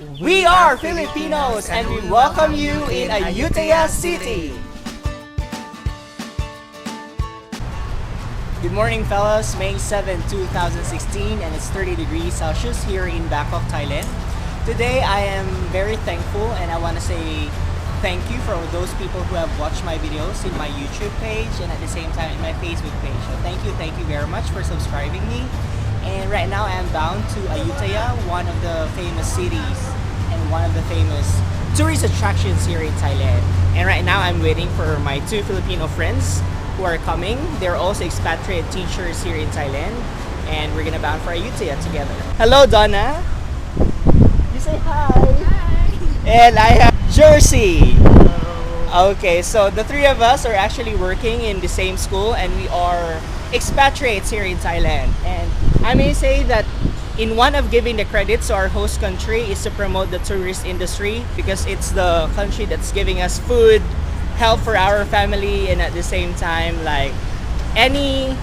We are Filipinos and we welcome you in Ayuttaya City. Good morning fellas, May 7, 2016 and it's 30 degrees Celsius here in Bangkok, Thailand. Today I am very thankful and I want to say thank you for those people who have watched my videos in my YouTube page and at the same time in my Facebook page. So thank you very much for subscribing me. And right now I am bound to Ayuttaya, one of the famous cities and one of the famous tourist attractions here in Thailand. And right now I'm waiting for my two Filipino friends who are coming. They're also expatriate teachers here in Thailand and we're gonna bound for Ayuttaya together. Hello Donna! You say hi! Hi! And I have Jersey! Okay, so the three of us are actually working in the same school and we are expatriates here in Thailand. And I may say that in one of giving the credits to our host country is to promote the tourist industry because it's the country that's giving us food, help for our family, and at the same time like any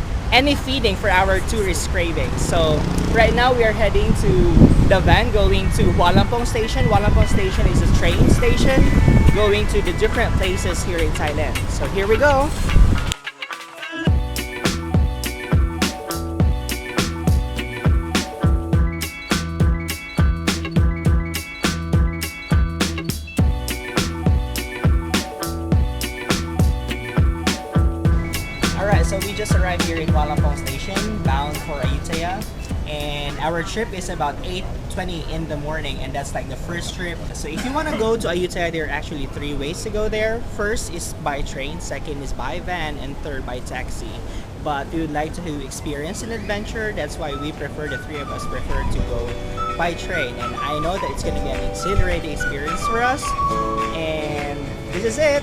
feeding for our tourist cravings. So right now we are heading to the van going to Hua Lamphong Station. Hua Lamphong Station is a train station going to the different places here in Thailand. So here we go. So we just arrived here in Hua Lamphong Station, bound for Ayuttaya, and our trip is about 8:20 in the morning, and that's like the first trip. So if you want to go to Ayuttaya, there are actually three ways to go there. First is by train, second is by van, and third by taxi. But we would like to experience an adventure, that's why we prefer, the three of us prefer to go by train. And I know that it's going to be an exhilarating experience for us, and this is it.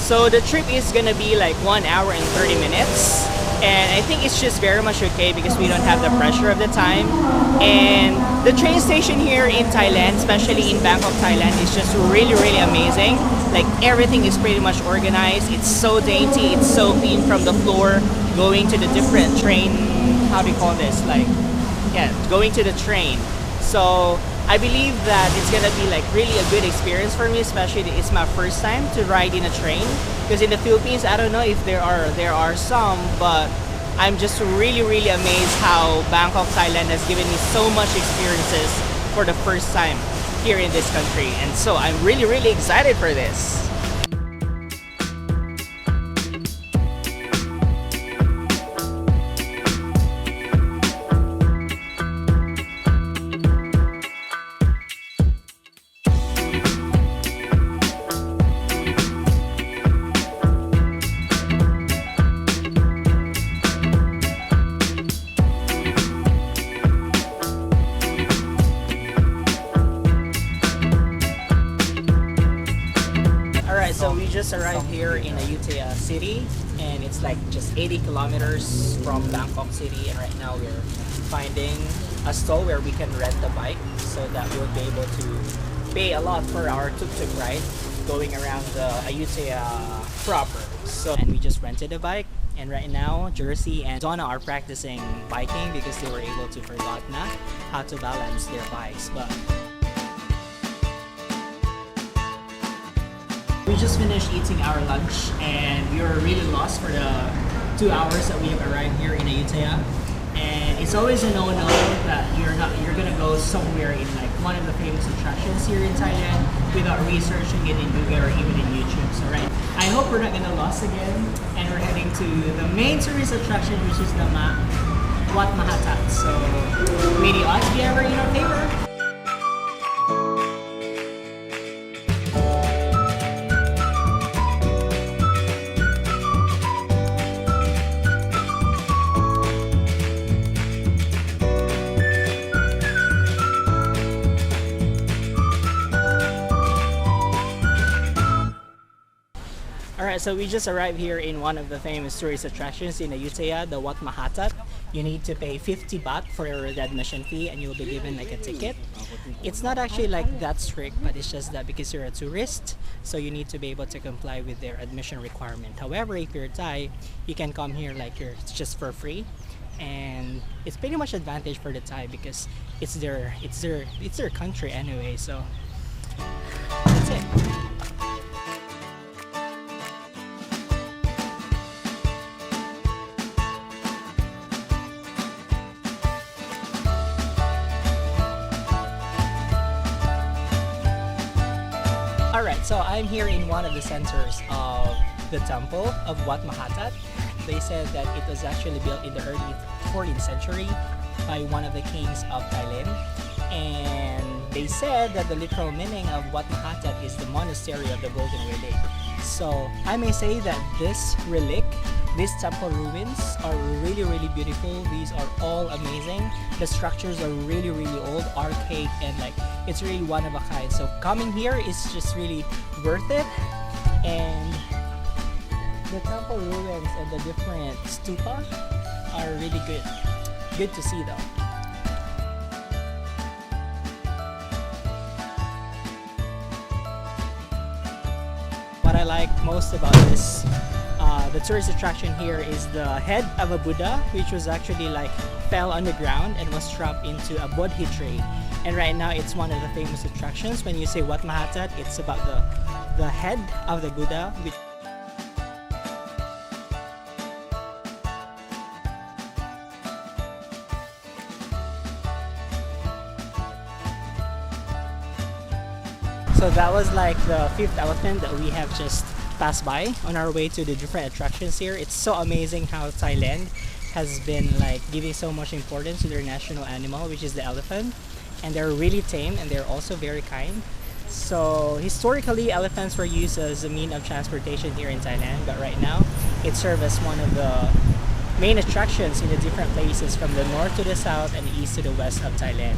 So the trip is gonna be like 1 hour and 30 minutes and I think it's just very much okay because we don't have the pressure of the time. And the train station here in Thailand, especially in Bangkok, Thailand, is just really amazing. Like everything is pretty much organized. It's so dainty, it's so clean from the floor going to the different train, how do you call this? Like, yeah, going to the train. So I believe that it's gonna be like really a good experience for me, especially it's my first time to ride in a train. Because in the Philippines, I don't know if there are some, but I'm just really amazed how Bangkok, Thailand has given me so much experiences for the first time here in this country. And so I'm really excited for this. So we just arrived here in Ayutthaya city and it's like just 80 kilometers from Bangkok city, and right now we're finding a stall where we can rent the bike so that we'll be able to pay a lot for our tuk-tuk ride going around the Ayutthaya proper. So, and we just rented a bike, and right now Jersey and Donna are practicing biking because they were able to forget how to balance their bikes. But we just finished eating our lunch and we were really lost for the 2 hours that we have arrived here in Ayuttaya. And it's always a no-no that you're gonna go somewhere in like one of the famous attractions here in Thailand without researching it in Google or even in YouTube. So right, I hope we're not gonna lost again, and we're heading to the main tourist attraction, which is the Wat Mahatat. So may the odds be ever in our favor. Alright, so we just arrived here in one of the famous tourist attractions in Ayuttaya, the Wat Mahatat. you need to pay 50 baht for the admission fee, and you'll be given like a ticket. It's not actually like that strict, but it's just that because you're a tourist, so you need to be able to comply with their admission requirement. However, if you're Thai, you can come here like it's just for free, and it's pretty much advantage for the Thai because it's their country anyway. So that's it. Alright, so I'm here in one of the centers of the temple of Wat Mahatat. They said that it was actually built in the early 14th century by one of the kings of Thailand. And they said that the literal meaning of Wat Mahatat is the monastery of the Golden Relic. So I may say that this relic, these temple ruins are really, really beautiful. These are all amazing. The structures are really, really old, archaic, and like it's really one of a kind. So coming here is just really worth it. And the temple ruins and the different stupa are really good. Good to see though. What I like most about this, the tourist attraction here is the head of a Buddha, which was actually like fell on the ground and was trapped into a bodhi tree. And right now it's one of the famous attractions. When you say Wat Mahatat, it's about the head of the Buddha. So that was like the fifth elephant that we have just passed by on our way to the different attractions here. It's so amazing how Thailand has been like giving so much importance to their national animal, which is the elephant. And they're really tame and they're also very kind. So historically, elephants were used as a mean of transportation here in Thailand, but right now it serves as one of the main attractions in the different places from the north to the south and the east to the west of Thailand.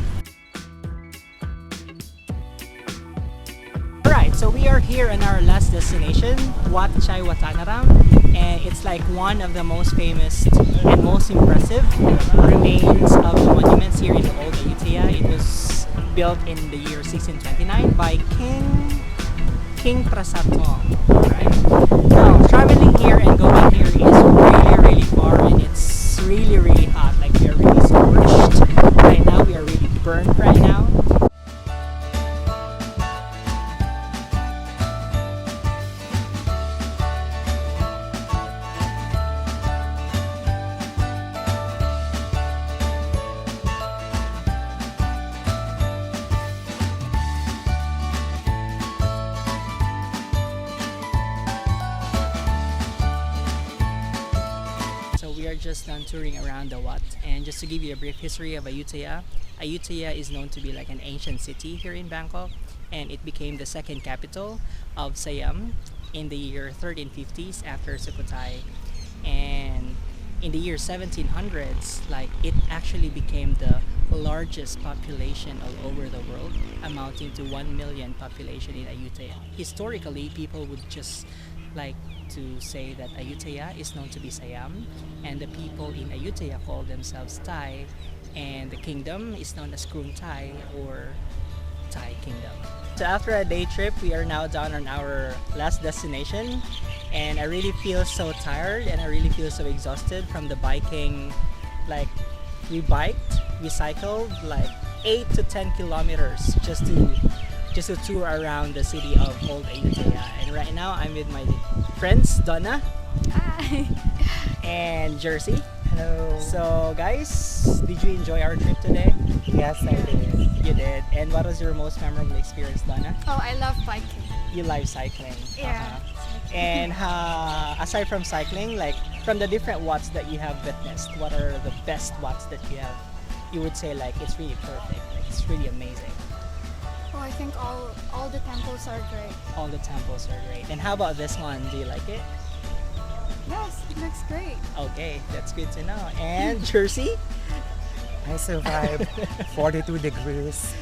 So we are here in our last destination, Wat Chai Watanaram, and it's like one of the most famous and most impressive remains of the monuments here in the old Ayuttaya. It was built in the year 1629 by King Prasatong. Right? Now, traveling here and going here is really, really far, and it's really, really hot. Like we are really scorched right now. We are really burnt right now. Just done touring around the Wat, and just to give you a brief history of Ayuttaya, Ayuttaya is known to be like an ancient city here in Bangkok, and it became the second capital of Siam in the year 1350s after Sukothai. And in the year 1700s, like it actually became the largest population all over the world, amounting to 1 million population in Ayutthaya. Historically, people would just like to say that Ayuttaya is known to be Siam, and the people in Ayuttaya call themselves Thai, and the kingdom is known as Krung Thai or Thai Kingdom. So after a day trip, we are now down on our last destination, and I really feel so tired and I really feel so exhausted from the biking. Like we cycled like 8 to 10 kilometers just to tour around the city of Old Ayutthaya. And right now I'm with my friends Donna. Hi. And Jersey. Hello. So guys, did you enjoy our trip today? Yes, I did. You did. And what was your most memorable experience, Donna? Oh, I love biking. You like cycling. Yeah. And aside from cycling, like from the different Wats that you have witnessed, what are the best Wats that you would say like it's really perfect, like it's really amazing? Oh, I think all the temples are great. All the temples are great. And how about this one? Do you like it? Yes, it looks great. Okay, that's good to know. And Jersey? I survived 42 degrees.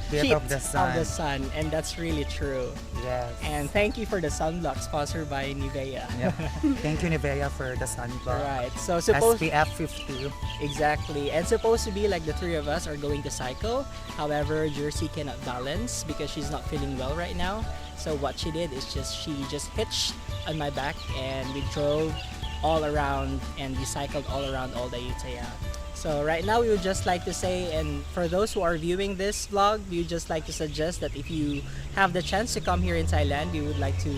Bit heat of the sun. and that's really true. Yes. And thank you for the sunblock sponsored by Nivea. Yep. Thank you, Nivea, for the sunblock. Right. So suppose SPF 50. exactly, and supposed to be like the three of us are going to cycle. However, Jersey cannot balance because she's not feeling well right now. So what she did is she just hitched on my back and we drove all around and we cycled all around all the Ayuttaya. So right now we would just like to say, and for those who are viewing this vlog, we would just like to suggest that if you have the chance to come here in Thailand, we would like to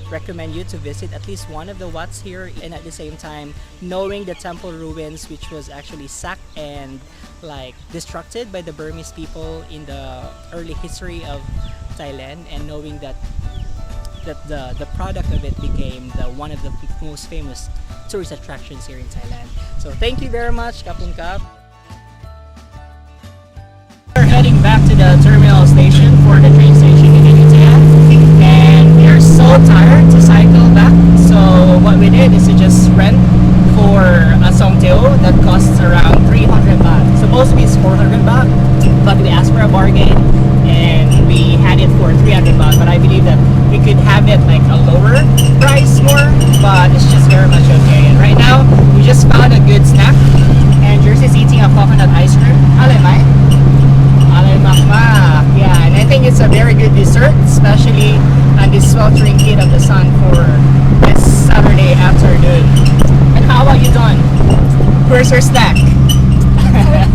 recommend you to visit at least one of the Wats here, and at the same time knowing the temple ruins which was actually sacked and like destructed by the Burmese people in the early history of Thailand, and knowing that the product of it became one of the most famous tourist attractions here in Thailand. So thank you very much, Kapun Kap. We're heading back to the terminal station for the train station in Ayuttaya, and we are so tired to cycle back. So what we did is to just rent for a songteo that costs around 300 baht. Supposed to be 400 baht, but we asked for a bargain and we had it for 300 baht. But I believe that we could have it like a lower price more, but it's just very much okay. And right now we just found a good snack, and Jersey's eating a coconut ice cream. Alay mai? Alay makma. Yeah, and I think it's a very good dessert, especially on this sweltering heat of the sun for this Saturday afternoon. And how about you, Don? Where's your snack?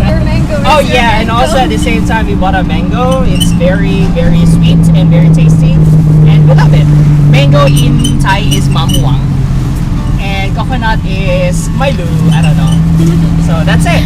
Your mango. Oh is your yeah, and mango. also at the same time we bought a mango. It's very sweet and very tasty, and we love it. Mango in Thai is mamuang, and coconut is mailu. I don't know. So that's it.